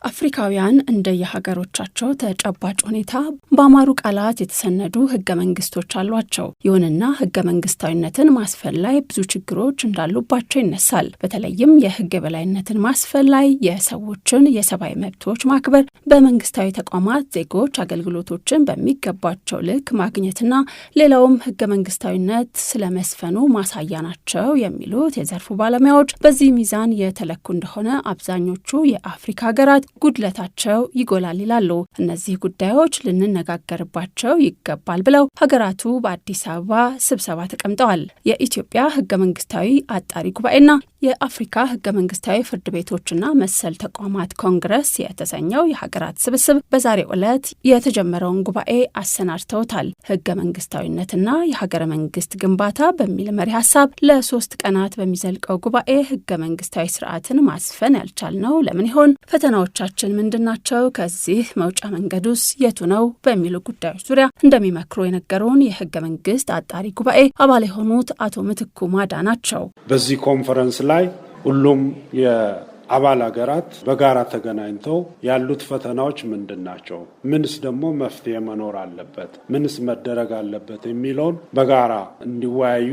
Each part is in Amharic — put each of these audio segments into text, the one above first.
አፍሪካውያን እንደየሀገሮቻቸው ተጨባጭ ሁኔታ በአማሩ ቃላት የተሰነዱ ህገ መንግስቶች አሏቸው። ይሁንና ህገ መንግስታዊነትን ማስፈን ላይ ብዙ ችግሮች እንዳሉባቸው ይነሳል። በተለይም የህግ የበላይነትን ማስፈን ላይ የሰዎችን የሰብአዊ መብቶች ማክበር፣ በመንግስታዊ ተቋማት ዜጎች አገልግሎቶችን በሚገባቸው ልክ ማግኘትና ሌላውም ህገ መንግስታዊነት ስለመስፈኑ ማሳያ ናቸው የሚሉት የዘርፉ ባለሙያዎች በዚህ ሚዛን የተለኩ እንደሆነ አብዛኞቹ የአፍሪካ ሀገራት ጉድለታቸው ይጎላል ይላሉ። እነዚህ ጉዳዮች ልንነጋገርባቸው ይገባል ብለው ሀገራቱ በአዲስ አበባ ስብሰባ ተቀምጠዋል። የኢትዮጵያ ህገ መንግስታዊ አጣሪ ጉባኤና የአፍሪካ ህገ መንግስታዊ ፍርድ ቤቶችና መሰል ተቋማት ኮንግረስ የተሰኘው የሀገራት ስብስብ በዛሬው ዕለት የተጀመረውን ጉባኤ አሰናድተውታል። ህገ መንግስታዊነትና የሀገረ መንግስት ግንባታ በሚል መሪ ሀሳብ ለ3 ቀናት በሚዘልቀው ጉባኤ ህገ መንግስታዊ ስርዓትን ማስፈን ያልቻልነው ለምን ይሆን? ፈተናዎቻችን ምንድናቸው? ከዚህ መውጫ መንገዱስ የቱ ነው? በሚሉ ጉዳዮች ዙሪያ እንደሚመክሩ የነገሩን የህገ መንግስት አጣሪ ጉባኤ አባል የሆኑት አቶ ምትኩ ማዳ ናቸው። በዚህ ኮንፈረንስ ላይ ሁሉም የአባል ሀገራት በጋራ ተገናኝተው ያሉት ፈተናዎች ምንድናቸው፣ ምንስ ደግሞ መፍትሄ መኖር አለበት፣ ምንስ መደረግ አለበት የሚለውን በጋራ እንዲወያዩ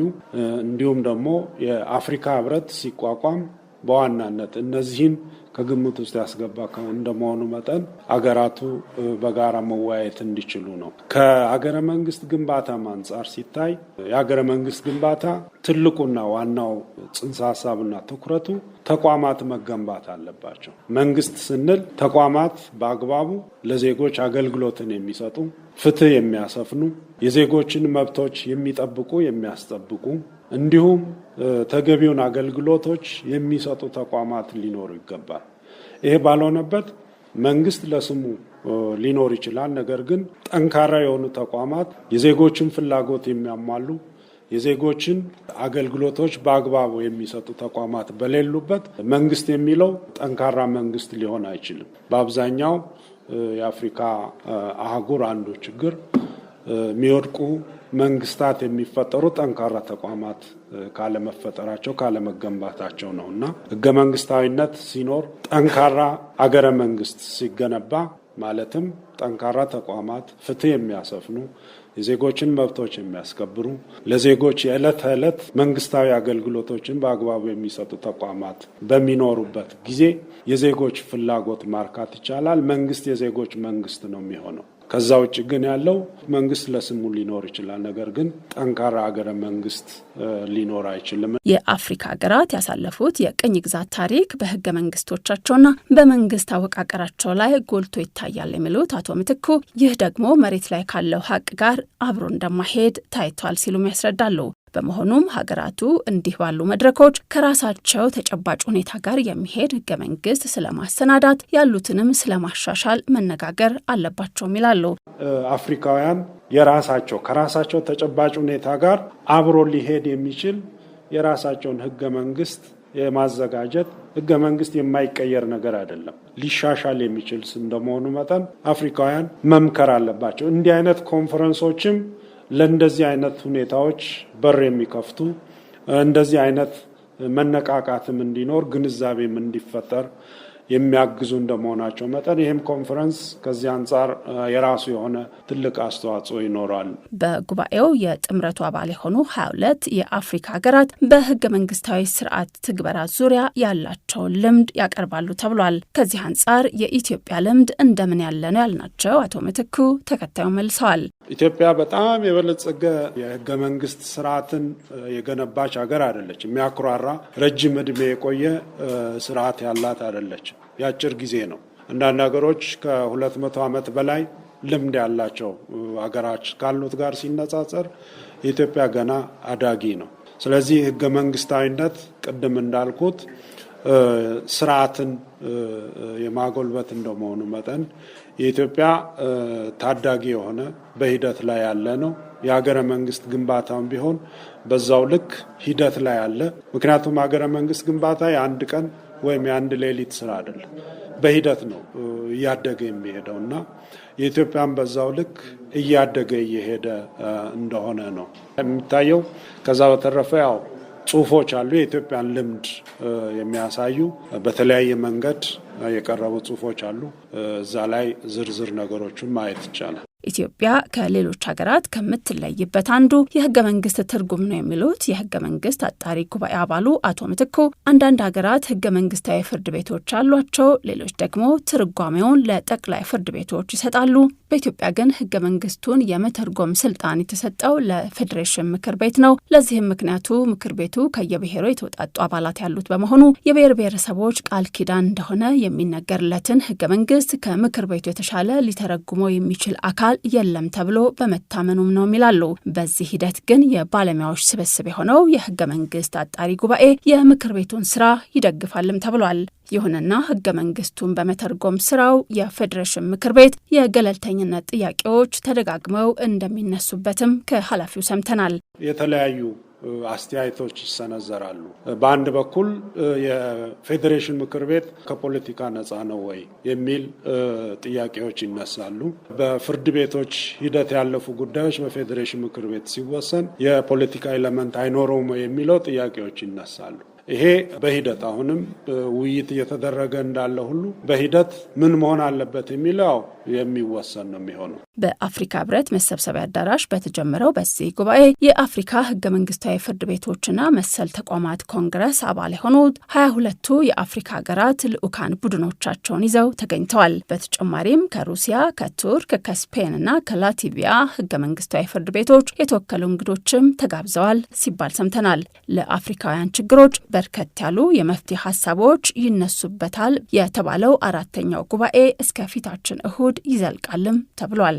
እንዲሁም ደግሞ የአፍሪካ ህብረት ሲቋቋም በዋናነት እነዚህን ከግምት ውስጥ ያስገባ እንደመሆኑ መጠን አገራቱ በጋራ መወያየት እንዲችሉ ነው። ከአገረ መንግስት ግንባታ አንጻር ሲታይ የአገረ መንግስት ግንባታ ትልቁና ዋናው ጽንሰ ሀሳብና ትኩረቱ ተቋማት መገንባት አለባቸው። መንግስት ስንል ተቋማት በአግባቡ ለዜጎች አገልግሎትን የሚሰጡ፣ ፍትህ የሚያሰፍኑ፣ የዜጎችን መብቶች የሚጠብቁ የሚያስጠብቁ እንዲሁም ተገቢውን አገልግሎቶች የሚሰጡ ተቋማት ሊኖሩ ይገባል። ይሄ ባልሆነበት መንግስት ለስሙ ሊኖር ይችላል። ነገር ግን ጠንካራ የሆኑ ተቋማት የዜጎችን ፍላጎት የሚያሟሉ፣ የዜጎችን አገልግሎቶች በአግባቡ የሚሰጡ ተቋማት በሌሉበት መንግስት የሚለው ጠንካራ መንግስት ሊሆን አይችልም። በአብዛኛው የአፍሪካ አህጉር አንዱ ችግር የሚወድቁ መንግስታት የሚፈጠሩ ጠንካራ ተቋማት ካለመፈጠራቸው ካለመገንባታቸው ነውና ህገ መንግስታዊነት ሲኖር ጠንካራ አገረ መንግስት ሲገነባ ማለትም ጠንካራ ተቋማት ፍትህ የሚያሰፍኑ፣ የዜጎችን መብቶች የሚያስከብሩ፣ ለዜጎች የዕለት ተዕለት መንግስታዊ አገልግሎቶችን በአግባቡ የሚሰጡ ተቋማት በሚኖሩበት ጊዜ የዜጎች ፍላጎት ማርካት ይቻላል። መንግስት የዜጎች መንግስት ነው የሚሆነው። ከዛ ውጭ ግን ያለው መንግስት ለስሙ ሊኖር ይችላል፣ ነገር ግን ጠንካራ አገረ መንግስት ሊኖር አይችልም። የአፍሪካ ሀገራት ያሳለፉት የቅኝ ግዛት ታሪክ በህገ መንግስቶቻቸውና በመንግስት አወቃቀራቸው ላይ ጎልቶ ይታያል የሚሉት አቶ ምትኩ ይህ ደግሞ መሬት ላይ ካለው ሀቅ ጋር አብሮ እንደማይሄድ ታይቷል ሲሉም ያስረዳሉ። በመሆኑም ሀገራቱ እንዲህ ባሉ መድረኮች ከራሳቸው ተጨባጭ ሁኔታ ጋር የሚሄድ ህገ መንግስት ስለማሰናዳት ያሉትንም ስለማሻሻል መነጋገር አለባቸውም ይላሉ። አፍሪካውያን የራሳቸው ከራሳቸው ተጨባጭ ሁኔታ ጋር አብሮ ሊሄድ የሚችል የራሳቸውን ህገ መንግስት የማዘጋጀት ህገ መንግስት የማይቀየር ነገር አይደለም፣ ሊሻሻል የሚችል እንደመሆኑ መጠን አፍሪካውያን መምከር አለባቸው። እንዲህ አይነት ኮንፈረንሶችም ለእንደዚህ አይነት ሁኔታዎች በር የሚከፍቱ እንደዚህ አይነት መነቃቃትም እንዲኖር ግንዛቤም እንዲፈጠር የሚያግዙ እንደመሆናቸው መጠን ይህም ኮንፈረንስ ከዚህ አንጻር የራሱ የሆነ ትልቅ አስተዋጽኦ ይኖራል። በጉባኤው የጥምረቱ አባል የሆኑ 22 የአፍሪካ ሀገራት በህገ መንግስታዊ ስርዓት ትግበራ ዙሪያ ያላቸውን ልምድ ያቀርባሉ ተብሏል። ከዚህ አንጻር የኢትዮጵያ ልምድ እንደምን ያለ ነው ያልናቸው አቶ ምትኩ ተከታዩን መልሰዋል። ኢትዮጵያ በጣም የበለጸገ የህገ መንግስት ስርዓትን የገነባች ሀገር አይደለች። የሚያኩራራ ረጅም እድሜ የቆየ ስርዓት ያላት አይደለች። የአጭር ጊዜ ነው። አንዳንድ ሀገሮች ከ200 ዓመት በላይ ልምድ ያላቸው ሀገራት ካሉት ጋር ሲነጻጸር የኢትዮጵያ ገና አዳጊ ነው። ስለዚህ ህገ መንግስታዊነት ቅድም እንዳልኩት ስርዓትን የማጎልበት እንደመሆኑ መጠን የኢትዮጵያ ታዳጊ የሆነ በሂደት ላይ ያለ ነው። የሀገረ መንግስት ግንባታም ቢሆን በዛው ልክ ሂደት ላይ ያለ። ምክንያቱም ሀገረ መንግስት ግንባታ የአንድ ቀን ወይም የአንድ ሌሊት ስራ አይደለም፣ በሂደት ነው እያደገ የሚሄደው እና የኢትዮጵያን በዛው ልክ እያደገ እየሄደ እንደሆነ ነው የሚታየው። ከዛ በተረፈ ያው ጽሁፎች አሉ። የኢትዮጵያን ልምድ የሚያሳዩ በተለያየ መንገድ የቀረቡ ጽሁፎች አሉ። እዛ ላይ ዝርዝር ነገሮችን ማየት ይቻላል። ኢትዮጵያ ከሌሎች ሀገራት ከምትለይበት አንዱ የህገ መንግስት ትርጉም ነው የሚሉት የህገ መንግስት አጣሪ ጉባኤ አባሉ አቶ ምትኩ አንዳንድ ሀገራት ህገ መንግስታዊ ፍርድ ቤቶች አሏቸው፣ ሌሎች ደግሞ ትርጓሜውን ለጠቅላይ ፍርድ ቤቶች ይሰጣሉ። በኢትዮጵያ ግን ህገ መንግስቱን የመተርጎም ስልጣን የተሰጠው ለፌዴሬሽን ምክር ቤት ነው። ለዚህም ምክንያቱ ምክር ቤቱ ከየብሔሩ የተውጣጡ አባላት ያሉት በመሆኑ የብሔር ብሔረሰቦች ቃል ኪዳን እንደሆነ የሚነገርለትን ህገ መንግስት ከምክር ቤቱ የተሻለ ሊተረጉመው የሚችል አካል የለም ተብሎ በመታመኑም ነው ይላሉ። በዚህ ሂደት ግን የባለሙያዎች ስብስብ የሆነው የህገ መንግስት አጣሪ ጉባኤ የምክር ቤቱን ስራ ይደግፋልም ተብሏል። ይሁንና ህገ መንግስቱን በመተርጎም ስራው የፌዴሬሽን ምክር ቤት የገለልተኝነት ጥያቄዎች ተደጋግመው እንደሚነሱበትም ከኃላፊው ሰምተናል። የተለያዩ አስተያየቶች ይሰነዘራሉ። በአንድ በኩል የፌዴሬሽን ምክር ቤት ከፖለቲካ ነፃ ነው ወይ የሚል ጥያቄዎች ይነሳሉ። በፍርድ ቤቶች ሂደት ያለፉ ጉዳዮች በፌዴሬሽን ምክር ቤት ሲወሰን የፖለቲካ ኤሌመንት አይኖረውም የሚለው ጥያቄዎች ይነሳሉ። ይሄ በሂደት አሁንም ውይይት እየተደረገ እንዳለ ሁሉ በሂደት ምን መሆን አለበት የሚለው የሚወሰን ነው የሚሆነው። በአፍሪካ ህብረት መሰብሰቢያ አዳራሽ በተጀመረው በዚህ ጉባኤ የአፍሪካ ህገ መንግስታዊ ፍርድ ቤቶችና መሰል ተቋማት ኮንግረስ አባል የሆኑት 22ቱ የአፍሪካ ሀገራት ልዑካን ቡድኖቻቸውን ይዘው ተገኝተዋል። በተጨማሪም ከሩሲያ፣ ከቱርክ፣ ከስፔንና ከላቲቪያ ህገ መንግስታዊ ፍርድ ቤቶች የተወከሉ እንግዶችም ተጋብዘዋል ሲባል ሰምተናል። ለአፍሪካውያን ችግሮች በርከት ያሉ የመፍትሄ ሀሳቦች ይነሱበታል የተባለው 4ኛው ጉባኤ እስከ ፊታችን እሁድ ይዘልቃልም ተብሏል።